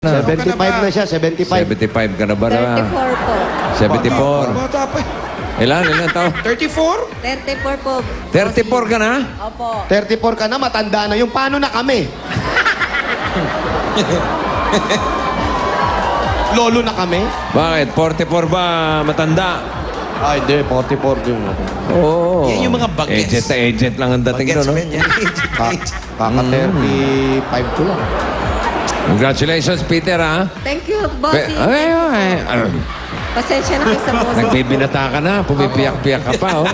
75 na siya, 75. 75 ka na ba? 34 po. 74. Bata pa. Ilan tao? 34? 34 po. 34 ka na? Opo. 34 ka na, matanda na yung paano na kami? Lolo na kami? Bakit? 44 ba matanda? Ay, hindi, 44 yung ano. Oo. Yan yung mga bagets. Agent na agent lang ang dating Bagets, doon, no? men, yan. Kaka 35 ko lang. Congratulations, Peter, ha? Thank you, bossy. Ay. Pasensya na kayo sa boss. Nagbibinata ka na, pumipiyak-piyak ka pa, oh.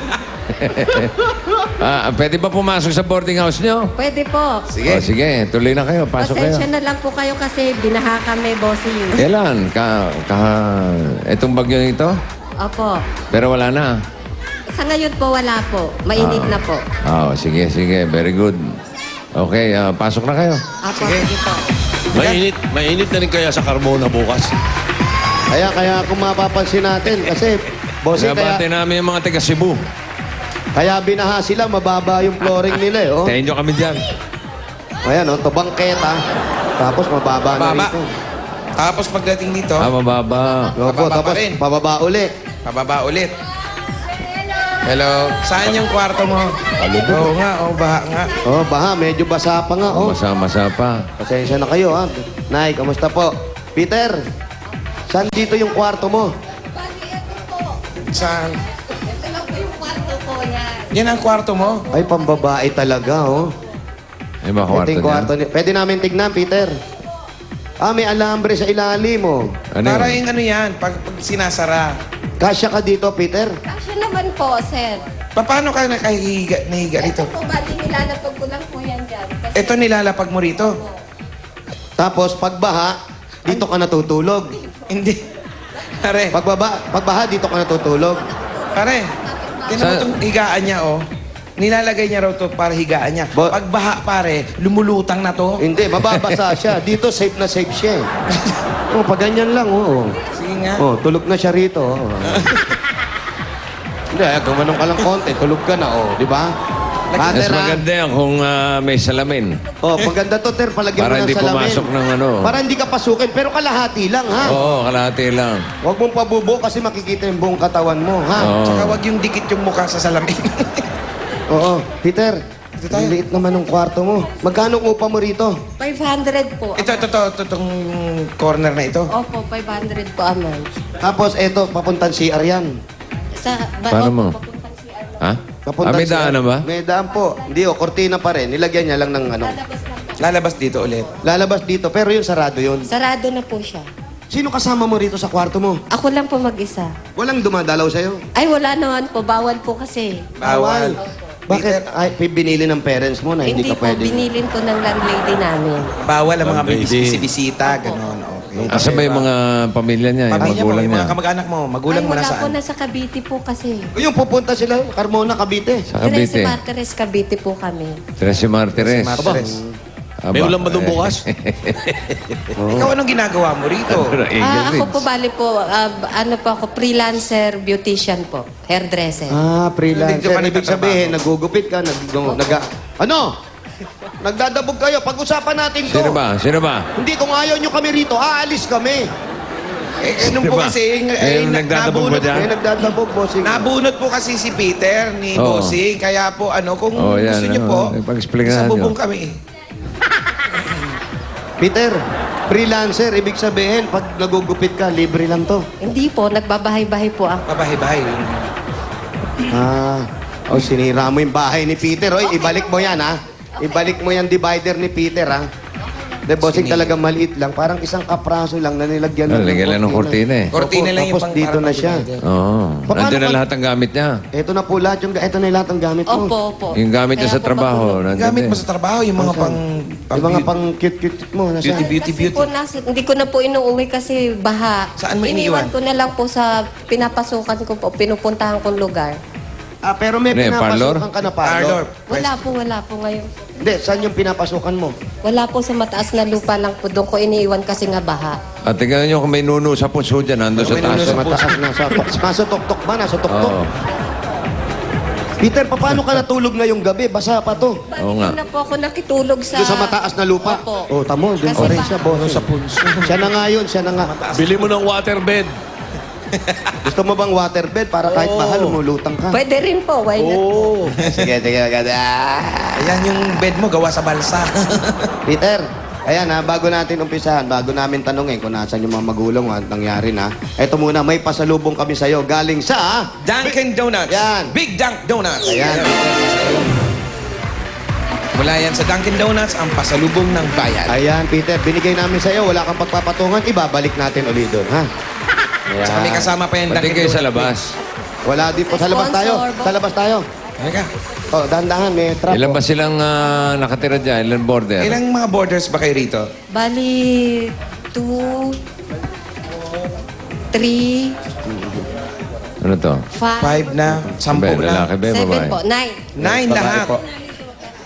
Pwede ba pumasok sa boarding house nyo? Pwede po. Sige. Sige, tuloy na kayo. Pasok Pasensya kayo. na lang po kayo kasi binaha kami, bossy. Kailan? Itong bagyo nito? Opo. Pero wala na. Sa ngayon po, wala po. Mainit na po. Sige. Very good. Okay, pasok na kayo. Opo, sige po. Mainit na rin kaya sa Carmona bukas. Kaya kung mapapansin natin, kasi, bossy, Nabati namin yung mga taga Cebu. kaya binaha sila, mababa yung flooring nila eh. Oh. Tayo nyo kami dyan. Ayan, oh, to bangketa. Tapos mababa na Mababa. rito. Tapos pagdating dito, Mababa. Opo, Mababa tapos pa rin. pababa uli. pababa ulit. Hello. Saan yung kwarto mo? Oo nga, baha nga. Oh, baha, medyo basa pa nga. Oh. Masa pa. Pasensya na kayo, ha? Nay, kamusta po? Peter, saan dito yung kwarto mo? Saan? Ito lang po yung kwarto ko yan. Yan ang kwarto mo? Ay, pambabae talaga, oh. Ay, mga Ito kwarto yung kwarto niya. niya. Pwede namin tignan, Peter. May alambre sa ilalim, oh. Ano Para yun? yung ano yan, pag sinasara. Kasya ka dito, Peter. Kasya naman po, sir. Paano ka nahiga dito? Ito po, bali nilalapag ko lang po yan dyan. Kasi Ito nilalapag mo rito? Tapos, pagbaha, dito ka natutulog. Hindi. Pare, Pagbaha, dito ka natutulog. pare. Tinan mo itong higaan niya, oh. Nilalagay niya raw to para higaan niya. Bo- Pagbaha, pare, lumulutang na to. Hindi, mababasa siya. Dito, safe na safe siya, eh. Oh, pag ganyan lang, oh. Sige nga. Oh, tulog na siya rito, oh. Hindi, gumanong ka lang konti, tulog ka na, oh. Di ba? Mas Cutter, ha? maganda yan kung may salamin. Oh, maganda to, Ter. Palagyan Para mo ng hindi salamin. pumasok ng ano. Para hindi ka pasukin, pero kalahati lang, ha? Oo, kalahati lang. Huwag mong pabubo kasi makikita yung buong katawan mo, ha? Oo. Tsaka wag yung dikit yung mukha sa salamin. Oo. Peter, Ito tayo. ang liit naman ng kwarto mo. Magkano upa mo rito? 500 po. itong corner na ito. Opo, 500 po a month. Tapos, eto, papuntang CR yan. Paano mo? Papuntang CR. Ha? Papuntang May daanan ba? May daan po. Hindi, kortina pa rin. Nilagyan niya lang ng ano. Lalabas lang po. Lalabas dito ulit. Lalabas dito, pero yun, sarado yun. Sarado na po siya. Sino kasama mo rito sa kwarto mo? Ako lang po mag-isa. Walang dumadalaw sa'yo? Ay, wala naman po. Bawal po kasi. Bawal. Bakit? Ay, binili ng parents mo na hindi, Hindi ka po, pwede. binilin po ng landlady namin. Bawal ang mga Lady. bisita, gano'n. Okay. Asa ba yung mga pamilya niya, yung Pamilya mo, magulang yung niya? mga kamag-anak mo, magulang Ay, mo na wala po, saan? nasa Cavite po kasi. Yung pupunta sila, Carmona, Cavite. Sa Teresa Cavite. Martires, Cavite po kami. Teresa Martires. Martires. May ulam ba doon bukas? Ikaw anong ginagawa mo rito? Ako po, bali po, ano po ako, freelancer, beautician po, hairdresser. Freelancer. Hindi ka pa Ibig nagtatrabaho. sabihin, nagugupit ka, ano? Nagdadabog kayo. Pag-usapan natin to. Sino ba? Hindi, kung ayaw nyo kami rito, aalis kami. Nung po Diba? kasi, Yung nagdadabog ba dyan? May nagdadabog, bossing. Nabunot po kasi si Peter ni Oo. Bossing. Kaya po, kung Oo, yan, gusto niyo ano, po, ipag-explain sa nga bubong niyo. kami. Peter, freelancer, ibig sabihin, pag nagugupit ka, libre lang to. Hindi po, nagbabahay-bahay po ako. Babahay-bahay. Sinira mo yung bahay ni Peter. Oy, ibalik mo yan, ha? Ibalik mo yan divider ni Peter, ha? De, bossing talaga maliit lang. Parang isang kapraso lang na nilagyan Lagyan lang ng kortina eh. Kortina lang yung Tapos dito para na siya. divider. Oo. Paano Nandun na pag- lahat ng gamit niya. Ito na po lahat yung, ito na lahat ang gamit mo. Opo, opo. Yung gamit niya Kaya sa po trabaho. patulog. nandun Gamit din. mo sa trabaho, yung mga pang... Yung mga pang cute-cute mo. Nasa, Beauty. Kasi po, hindi ko na po inuuwi kasi baha. Saan mo iniwan? Iniwan ko na lang po sa pinapasukan ko po, pinupuntahan kong lugar. pero may Ano yun, pinapasukan ka na Parlor. parlor. Wala po ngayon. Hindi, saan yung pinapasukan mo? Wala po sa mataas na lupa lang po. Doon ko iniiwan kasi nga baha. At tingnan nyo kung may nuno sa puso dyan, nandun sa May taas. nuno Sa mataas na. Nasa tuktok ba? Nasa tuktok? Oo. Peter, paano ka natulog ngayong gabi? Basa pa to. Oo nga. Hindi na po ako nakitulog sa... Doon sa mataas na lupa? Opo. Oh, tamo, doon Kasi pa rin ba- siya, boss. Sa punso. Siya na nga yun, siya na nga. Bili mo ng waterbed. Gusto mo bang waterbed para kahit mahal, umulutang ka? Pwede rin po, why not? Oo. Sige, sige, agad. Ayan yung bed mo, gawa sa balsa. Peter, ayan ha, bago natin umpisahan, bago namin tanungin kung nasan yung mga magulang at nangyari na, eto muna, may pasalubong kami sa'yo galing sa... Dunkin' Donuts. Yan. Big Dunk Donuts. Ayan. Mula yan sa Dunkin' Donuts, ang pasalubong ng bayan. Ayan, Peter, binigay namin sa'yo, wala kang pagpapatungan, ibabalik natin ulit doon, ha? Ayan. Tsaka may kasama pa yung Pati Dunkin' kayo Donuts. sa labas. Wala din po, sa labas tayo. Sponsor, boss. Sa labas tayo. Halika. Oh, dahan-dahan, may trap. Ilan ba silang nakatira dyan? Ilan border? Ilang mga borders ba kayo rito? Bali, 2, 3, Ano to? 5, 5 na, 10 Ba, na. lalaki ba, 7 babae? po, 9. 9 lahat.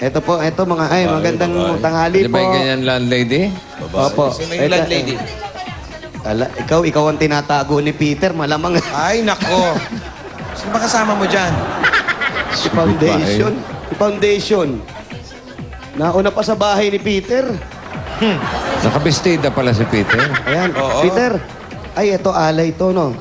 Ito po, ito mga, ay, magandang tanghali Di po. ba yung ganyan landlady? Opo. Sino yung landlady? Ikaw ang tinatago ni Peter, malamang. Ay, nako. Sino ba kasama mo dyan? Si Foundation. Si Foundation. Nauna pa sa bahay ni Peter. Nakabistida pala si Peter. Ayan, Oo. Peter. Ay, ito alay to, no?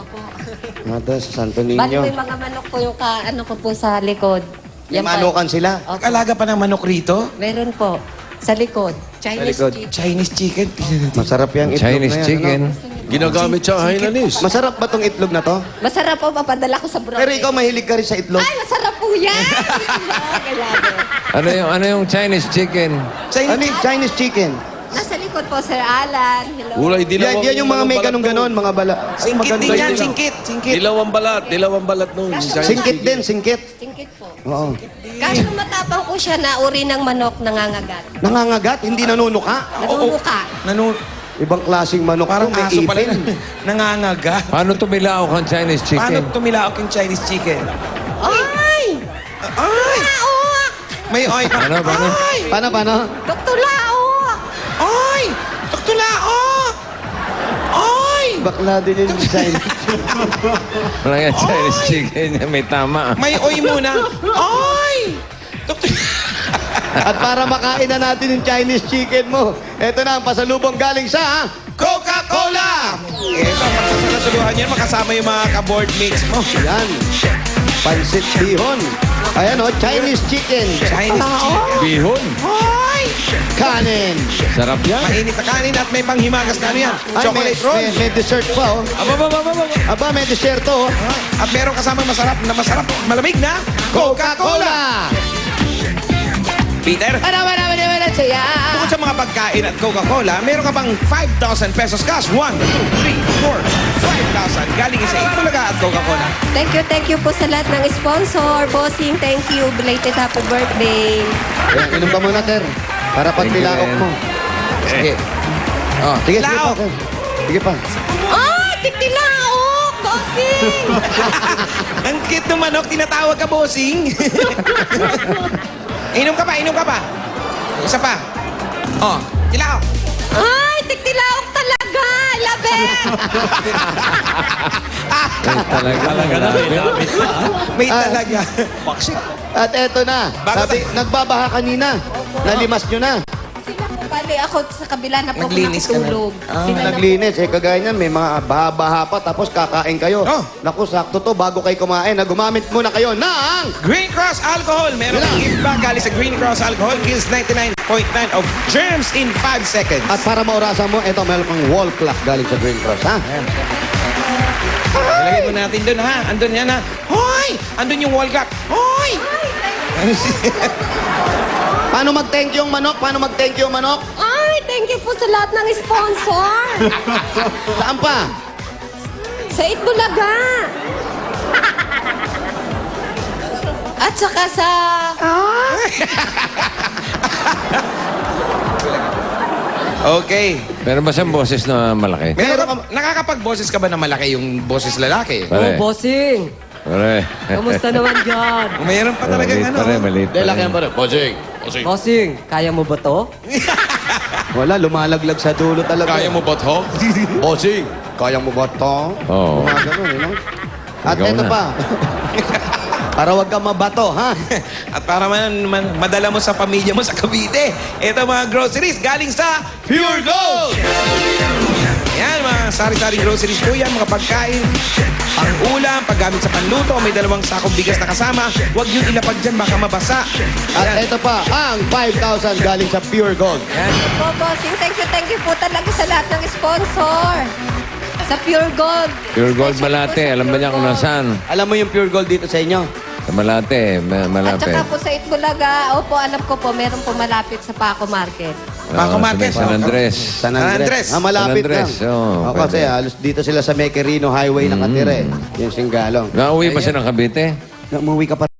Ito sa Santo Bali, Niño. may mga manok po yung ano ko po sa likod. May Yan pa. manukan sila. Opo. Alaga pa ng manok rito? Meron po. Sa likod. Chinese likod. chicken. Chinese chicken. Masarap yung itlog Chinese na yan, chicken. ano? Ginagamit sa Hainanis. Masarap ba tong itlog na to? Masarap po, papadala ko sa broccoli. Pero ikaw mahilig ka rin sa itlog. Ay, masarap po yan! Kailangan. Ano yung Chinese chicken? Ano yung Chinese chicken? Nasa likod po, Sir Alan. Hello. Ulay, Yan, yan yung mga may ganun-ganon, mga bala. Ay, Singkit din yan, yun. singkit. Singkit. Dilawang balat nun. Singkit din, singkit. Tingkit po. Oo. Kaso matapang po siya na uri ng manok nangangagat. Nangangagat, hindi nanunuka. Nanunuka. Ibang klaseng manok Parang to, may aso pala ipin. nangangaga. Paano tumilaok ang Chinese Paano chicken? tumilaok yung Chinese chicken? Ay! Ay! Laok! May oy pa. Paano, paano? Ay! Paano? Doktor Laok! Ay! Tuktulaok! Ay! Bakla din yung Chinese. Wala nga Chinese chicken. May tama. May oy muna. Ay! At para makain na natin yung Chinese chicken mo, eto na ang pasalubong galing sa... Coca-Cola! Ito, pagsasaluhan yan, makasama yung mga ka-board mates mo. Yan. Pansit bihon. Ayan o, Chinese chicken. Chinese chicken. Bihon. Ay! Kanin. Sarap yan. Mainit na kanin at may panghimagas na ano yan. Ay, Chocolate roll. may dessert pa oh. Aba, may dessert to oh. At meron kasama masarap, malamig na Coca-Cola! Peter, bukod sa mga pagkain at Coca-Cola, meron ka pang 5,000 pesos cash. 1, 2, 3, 4, 5,000 galing sa Itbulaga at Coca-Cola. Thank you po sa lahat ng sponsor. Bossing, thank you. Belated happy birthday. Ayan, inom ka muna, Ter. Para pag Thank you, tilaok Len. mo. Sige. Oh, Sige, sige pa. Laok! Ter. Sige pa. Ay, tiktilaok! Bossing! Ang cute ng manok, tinatawag ka, bossing. Inom ka pa, inom ka pa. Isa pa. Oh, tilaok. Ay, tiktilaok talaga! Labet! Talaga na. May talaga. At eto na. Bago Sabi, nagbabaha kanina. Nalimas nyo na. Sila po, bali ako sa kabila na po ako Naglinis ka na. nakitulog. Sila na po. Naglinis. Eh, kagaya niyan, may mga baha-baha pa, tapos kakain kayo. Oh. Naku, sakto to. Bago kayo kumain, na gumamit muna kayo ng... Green Cross Alcohol. Meron kang gift bag galing sa Green Cross Alcohol. Kills 99.9 of germs in 5 seconds. At para maurasan mo, eto, meron kang wall clock galing sa Green Cross, ha? Ilagay mo natin doon, ha? Andun yan, ha? Hoy! Andun yung wall clock. Hoy! Paano mag-thank you ang manok? Paano mag-thank you ang manok? Ay, thank you po sa lahat ng sponsor. Saan pa? Sa Itbulaga. At saka sa... Okay. Meron ba siyang boses na malaki? Nakakapag-boses ka ba na malaki yung boses lalaki? Pare. bossing. Pare. Kamusta naman dyan? Mayroon pa talaga Maliit ano. pa rin, maliit pa rin. Bossing. Bossing, kaya mo ba to? Wala, lumalaglag sa dulo talaga. Kaya mo ba to? Bossing. Kaya mo ba to? Oo. Mga ganun, no? At Ikaw eto na. pa. Para wag kang mabato, ha? At para madala mo sa pamilya mo sa Cavite. Ito mga groceries galing sa Pure Gold! Yan, mga sari-sari groceries po yan, mga pagkain, pang-ulam, paggamit sa panluto, may 2 sakong bigas na kasama. Huwag yun ilapag dyan, baka mabasa. At ito pa, ang 5,000 galing sa Pure Gold. Yan. Po, bossing. Thank you po talaga sa lahat ng sponsor. Sa Pure Gold. Pure Gold Especially Malate. po sa Alam ba Pure niya kung Gold. nasaan? Alam mo yung Pure Gold dito sa inyo? Sa Malate. At Malapit. saka po sa Itbulaga, opo, alam ko po, meron po malapit sa Paco Market. Paco Oo, Market. sa San Andres. San Andres. Andres. Ah, malapit San Andres, lang. oo, Kasi pwede. halos dito sila sa Mequerino Highway nakatira eh. Yung Singgalong. Nauwi pa siya ng Cavite? Umuwi ka pa